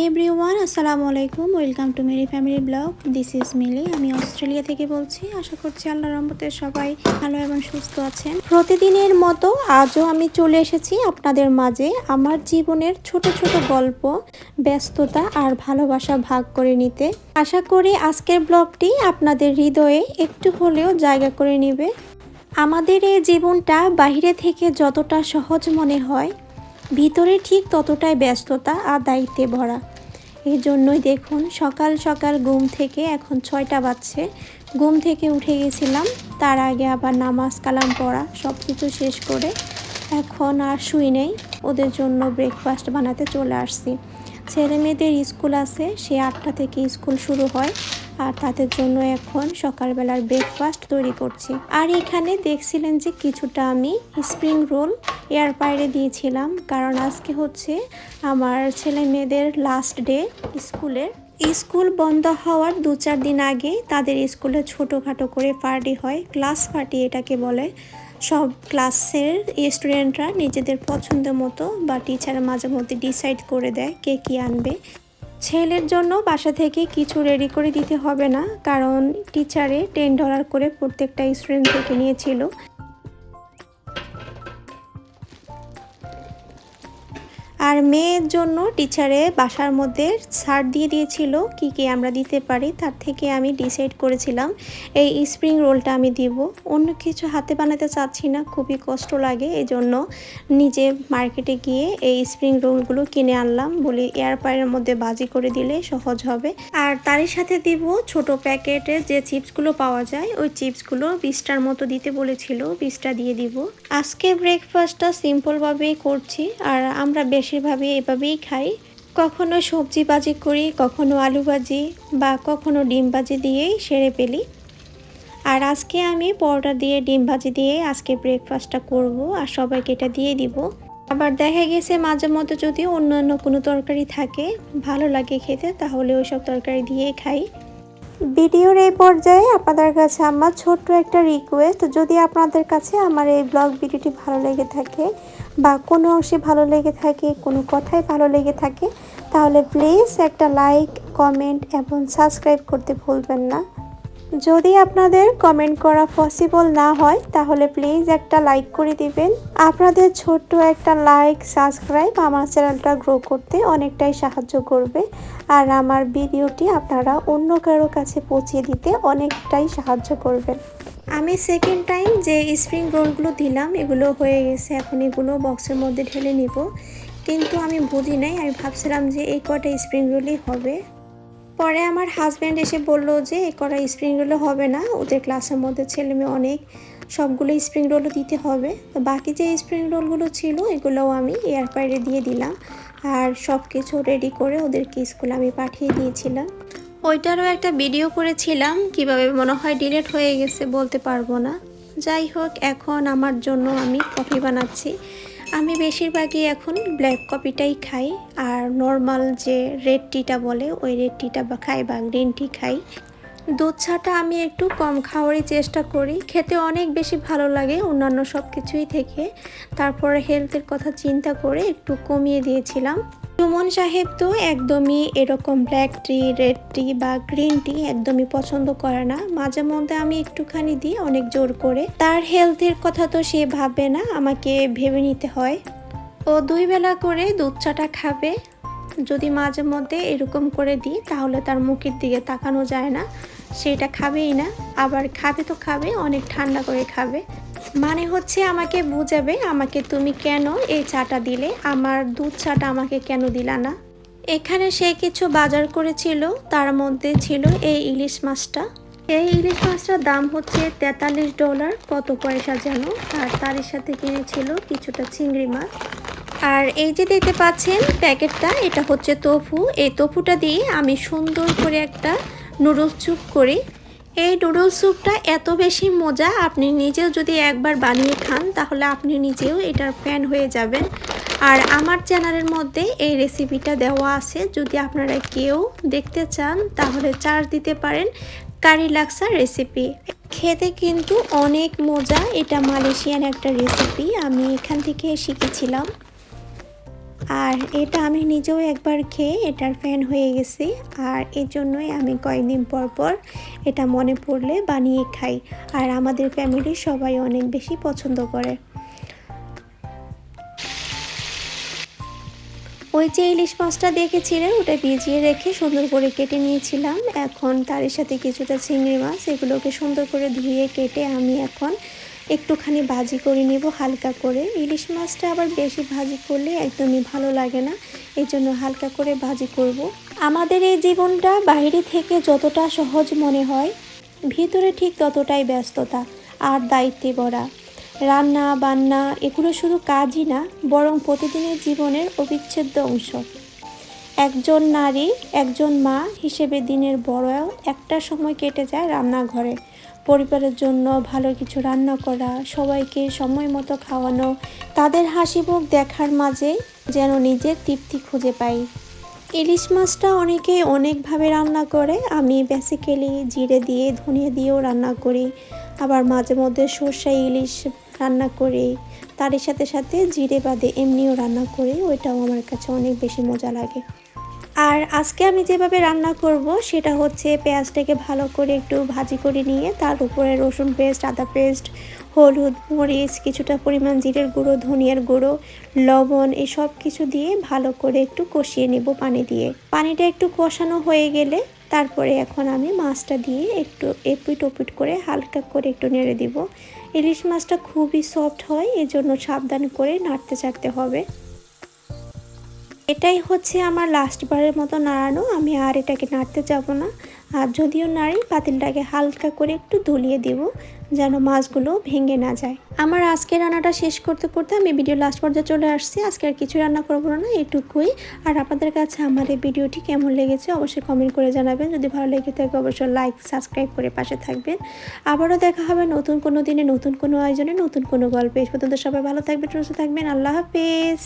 Everyone, আসসালামু আলাইকুম। Welcome to Meri family blog. This is Mili. আমি অস্ট্রেলিয়া থেকে বলছি। আশা করছি আল্লাহর রহমতে সবাই ভালো এবং সুস্থ আছেন। প্রতিদিনের মতো আজও আমি চলে এসেছি আপনাদের মাঝে আমার জীবনের ছোট ছোট গল্প, ব্যস্ততা আর ভালোবাসা ভাগ করে নিতে। আশা করি আজকের ব্লগটি আপনাদের হৃদয়ে একটু হলেও জায়গা করে নেবে। আমাদের এই জীবনটা বাইরে থেকে যতটা সহজ মনে হয়, ভিতরে ঠিক ততটাই ব্যস্ততা আর দায়িত্বে ভরা। এই জন্যই দেখুন সকাল সকাল ঘুম থেকে, এখন 6টা বাজছে, ঘুম থেকে উঠে গেছিলাম। তার আগে আবার নামাজ কালাম পড়া সব কিছু শেষ করে এখন আর শুই নেই, ওদের জন্য ব্রেকফাস্ট বানাতে চলে আসছি। ছেলে মেয়েদের স্কুল আছে, সে 8টা থেকে স্কুল শুরু হয়, আর তাদের জন্য এখন সকালবেলার ব্রেকফাস্ট তৈরি করছি। আর এখানে দেখছিলেন যে কিছুটা আমি স্প্রিং রোল এয়ার ফ্রায়ারে দিয়েছিলাম, কারণ আজকে হচ্ছে আমার ছেলে মেয়েদের লাস্ট ডে স্কুলের। স্কুল বন্ধ হওয়ার 2-4 দিন আগে তাদের স্কুলে ছোটোখাটো করে পার্টি হয়, ক্লাস পার্টি এটাকে বলে। সব ক্লাসের স্টুডেন্টরা নিজেদের পছন্দ মতো বা টিচার মাঝে মধ্যে ডিসাইড করে দেয় কে কী আনবে। ছেলের জন্য বাসা থেকে কিছু রেডি করে দিতে হবে না, কারণ টিচারে $10 করে প্রত্যেকটা স্টুডেন্ট থেকে নিয়েছিল। আর মেয়ের জন্য টিচারে বাসার মধ্যে ছাড় দিয়ে দিয়েছিল কি কি আমরা দিতে পারি, তার থেকে আমি ডিসাইড করেছিলাম এই স্প্রিং রোলটা আমি দিব। অন্য কিছু হাতে বানাতে চাচ্ছি না, খুবই কষ্ট লাগে, এই জন্য নিজে মার্কেটে গিয়ে এই স্প্রিং রোলগুলো কিনে আনলাম, বলি এয়ার ফ্রায়ারের মধ্যে ভাজি করে দিলে সহজ হবে। আর তারই সাথে দিব ছোট প্যাকেটের যে চিপসগুলো পাওয়া যায়, ওই চিপসগুলো 20টার মতো দিতে বলেছিল, 20টা দিয়ে দিব। আজকে ব্রেকফাস্টটা সিম্পলভাবেই করছি, আর আমরা বেশিরভাগই এভাবেই খাই। কখনো সবজি ভাজি করি, কখনো আলু ভাজি বা কখনো ডিম ভাজি দিয়েই সেরে ফেলি। আর আজকে আমি পরোটা দিয়ে ডিম ভাজি দিয়ে আজকে ব্রেকফাস্টটা করব, আর সবাইকে এটা দিয়ে দিব। আবার দেখা গেছে মাঝে মধ্যে যদি অন্য কোনো তরকারি থাকে ভালো লাগে খেতে, তাহলে ওই সব তরকারি দিয়েই খাই। ভিডিওর এই পর্যায়ে আপনাদের কাছে আমার ছোট্ট একটা রিকোয়েস্ট, যদি আপনাদের কাছে আমার এই ব্লগ ভিডিওটি ভালো লেগে থাকে বা কোনো অংশে ভালো লেগে থাকে, কোনো কথাই ভালো লেগে থাকে, তাহলে প্লিজ একটা লাইক, কমেন্ট এবং সাবস্ক্রাইব করতে ভুলবেন না। যদি আপনাদের কমেন্ট করা পসিবল না হয় তাহলে প্লিজ একটা লাইক করে দিবেন। আপনাদের ছোট্ট একটা লাইক, সাবস্ক্রাইব আমার চ্যানেলটা গ্রো করতে অনেকটাই সাহায্য করবে, আর আমার ভিডিওটি আপনারা অন্য কারো কাছে পৌঁছে দিতে অনেকটাই সাহায্য করবেন। আমি সেকেন্ড টাইম যে স্প্রিং রোলগুলো দিলাম এগুলো হয়ে গেছে, এখন এগুলো বক্সের মধ্যে ঢেলে নিব, কিন্তু আমি বুঝি নাই, আমি ভাবছিলাম যে এই কটা স্প্রিং রোলই হবে। পরে আমার হাজব্যান্ড এসে বলল যে এই কটা স্প্রিং রোলও হবে না, ওদের ক্লাসের মধ্যে ছেলে মেয়ে অনেক, সবগুলো স্প্রিং রোলও দিতে হবে। তো বাকি যে স্প্রিং রোলগুলো ছিল এগুলোও আমি এয়ার ফ্রায়ারে দিয়ে দিলাম, আর সব কিছু রেডি করে ওদেরকে স্কুলে আমি পাঠিয়ে দিয়েছিলাম। ওইটারও একটা ভিডিও করেছিলাম, কিভাবে মনে হয় ডিলিট হয়ে গেছে বলতে পারবো না। যাই হোক, এখন আমার জন্য আমি কফি বানাচ্ছি। আমি বেশিরভাগই এখন ব্ল্যাক কফিটাই খাই, আর নর্মাল যে রেড টিটা বলে ওই রেড টিটা খাই বা গ্রিন টি খাই। দুধ চাটা আমি একটু কম খাওয়ারই চেষ্টা করি, খেতে অনেক বেশি ভালো লাগে অন্যান্য সব কিছুই থেকে। তারপরে হেলথের কথা চিন্তা করে একটু কমিয়ে দিয়েছিলাম। সুমন সাহেব তো একদমই এরকম ব্ল্যাক টি, রেড টি বা গ্রিন টি একদমই পছন্দ করে না, মাঝে মধ্যে আমি একটুখানি দিই অনেক জোর করে। তার হেলথের কথা তো সে ভাবে না, আমাকে ভেবে নিতে হয়। ও 2 বেলা করে দুধ চাটা খাবে, যদি মাঝে মধ্যে এরকম করে দিই তাহলে তার মুখের দিকে তাকানো যায় না, সেটা খাবেই না। আবার খাবে তো খাবে অনেক ঠান্ডা করে খাবে, মানে হচ্ছে আমাকে বুঝাবে, আমাকে তুমি কেন এই চাটা দিলে, আমার দুধ চাটা আমাকে কেন দিলা না। এখানে সে কিছু বাজার করেছিল, তার মধ্যে ছিল এই ইলিশ মাছটা। এই ইলিশ মাছটার দাম হচ্ছে $43, কত পয়সা যেন, আর তার সাথে কিনেছিল কিছুটা চিংড়ি মাছ। আর এই যে দেখতে পাচ্ছেন প্যাকেটটা, এটা হচ্ছে তোফু। এই তোফুটা দিয়ে আমি সুন্দর করে একটা নুডলস স্যুপ করি। এই নুডলস স্যুপটা এত বেশি মজা, আপনি নিজেও যদি একবার বানিয়ে খান তাহলে আপনি নিজেও এটার ফ্যান হয়ে যাবেন। আর আমার চ্যানেলের মধ্যে এই রেসিপিটা দেওয়া আছে, যদি আপনারা কেউ দেখতে চান তাহলে চার্জ দিতে পারেন, কারি লাক্সা রেসিপি। খেতে কিন্তু অনেক মজা, এটা মালয়েশিয়ান একটা রেসিপি, আমি এখান থেকে শিখেছিলাম। আর এটা আমি নিজেও একবার খেয়ে এটার ফ্যান হয়ে গেছি। আর এর জন্যই আমি কয়েকদিন পর পর এটা মনে পড়লে বানিয়ে খাই। আর আমাদের ফ্যামিলির সবাই অনেক বেশি পছন্দ করে। ওই যে ইলিশ মাছটা দেখেছিলেন ওটা ভিজিয়ে রেখে সুন্দর করে কেটে নিয়েছিলাম। এখন তার সাথে কিছুটা চিংড়ি মাছ, এগুলোকে সুন্দর করে ধুয়ে কেটে আমি এখন একটুখানি ভাজি করে নেব হালকা করে। ইলিশ মাছটা আবার বেশি ভাজি করলে একদমই ভালো লাগে না, এই জন্য হালকা করে ভাজি করব। আমাদের এই জীবনটা বাইরে থেকে যতটা সহজ মনে হয়, ভিতরে ঠিক ততটাই ব্যস্ততা আর দায়িত্বে ভরা। রান্না বান্না এগুলো শুধু কাজই না, বরং প্রতিদিনের জীবনের অবিচ্ছেদ্য অংশ। একজন নারী, একজন মা হিসেবে দিনের বড় একটা সময় কেটে যায় রান্নাঘরে। পরিবারের জন্য ভালো কিছু রান্না করা, সবাইকে সময় মতো খাওয়ানো, তাদের হাসি মুখ দেখার মাঝে যেন নিজের তৃপ্তি খুঁজে পাই। ইলিশ মাছটা অনেকেই অনেকভাবে রান্না করে। আমি বেসিক্যালি জিরে দিয়ে ধনিয়া দিয়েও রান্না করি, আবার মাঝে মধ্যে সর্ষে ইলিশ রান্না করি, তার সাথে সাথে জিরে বাদে এমনিও রান্না করি, ওইটাও আমার কাছে অনেক বেশি মজা লাগে। আর আজকে আমি যেভাবে রান্না করব সেটা হচ্ছে পেঁয়াজটাকে ভালো করে একটু ভাজি করে নিয়ে তার উপরে রসুন পেস্ট, আদা পেস্ট, হলুদ, মরিচ, কিছুটা পরিমাণ জিরের গুঁড়ো, ধনিয়ার গুঁড়ো, লবণ, এই সব কিছু দিয়ে ভালো করে একটু কষিয়ে নেব পানি দিয়ে। পানিটা একটু কষানো হয়ে গেলে তারপরে এখন আমি মাছটা দিয়ে একটু এপিট ওপিট করে হালকা করে একটু নেড়ে দিব। ইলিশ মাছটা খুবই সফট হয়, এজন্য সাবধান করে নাড়তে চাড়তে হবে। এটাই হচ্ছে আমার লাস্ট বারের মতো নাড়ানো, আমি আর এটাকে নাড়তে যাব না। আর যদিও নাড়ি, পাতিলটাকে হালকা করে একটু ধুলিয়ে দিব যেন মাছগুলো ভেঙে না যায়। আমার আজকে রান্নাটা শেষ করতে করতে আমি ভিডিও লাস্ট পর্যায়ে চলে আসছি। আজকে আর কিছু রান্না করবো না, এটুকুই। আর আপনাদের কাছে আমার এই ভিডিওটি কেমন লেগেছে অবশ্যই কমেন্ট করে জানাবেন। যদি ভালো লেগে থাকে অবশ্যই লাইক সাবস্ক্রাইব করে পাশে থাকবেন। আবারও দেখা হবে নতুন কোনো দিনে, নতুন কোনো আয়োজনে, নতুন কোনো গল্পে। এই পর্যন্ত সবাই ভালো থাকবেন, সুস্থ থাকবেন। আল্লাহ হাফেজ।